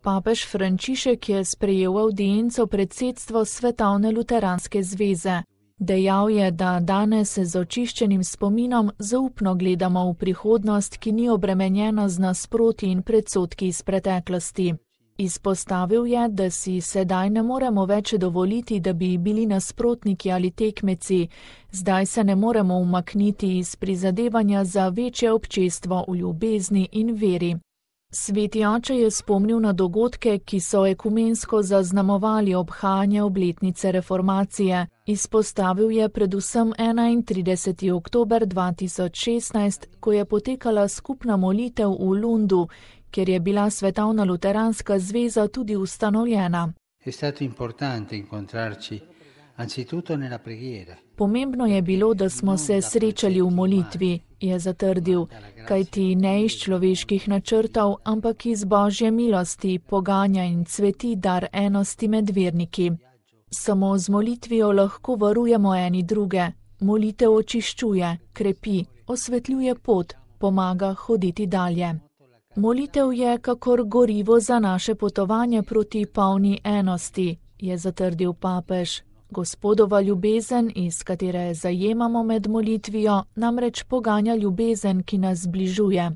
Papež Frančišek je sprejel avdienco predsedstva Svetovne luteranske zveze. Dejal je, da danes z očiščenim spominom zaupno gledamo v prihodnost, ki ni obremenjena z nasprotji in predsodki iz preteklosti. Izpostavil je, da si sedaj ne moremo več dovoliti, da bi bili nasprotniki ali tekmeci, zdaj se ne moremo umakniti iz prizadevanja za večje občestvo v ljubezni in veri. Sveti oče je spomnil na dogodke, ki so ekumensko zaznamovali obhajanje obletnice reformacije. Izpostavil je predvsem 31. oktober 2016, ko je potekala skupna molitev v Lundu, kjer je bila Svetovna luteranska zveza tudi ustanovljena. Pomembno je bilo, da smo se srečali v molitvi, je zatrdil, kajti ne iz človeških načrtov, ampak iz Božje milosti poganja in cveti dar enosti med verniki. Samo z molitvijo lahko varujemo eni druge. Molitev očiščuje, krepi, osvetljuje pot, pomaga hoditi dalje. Molitev je kakor gorivo za naše potovanje proti polni enosti, je zatrdil papež. Gospodova ljubezen, iz katere zajemamo med molitvijo, namreč poganja ljubezen, ki nas zbližuje.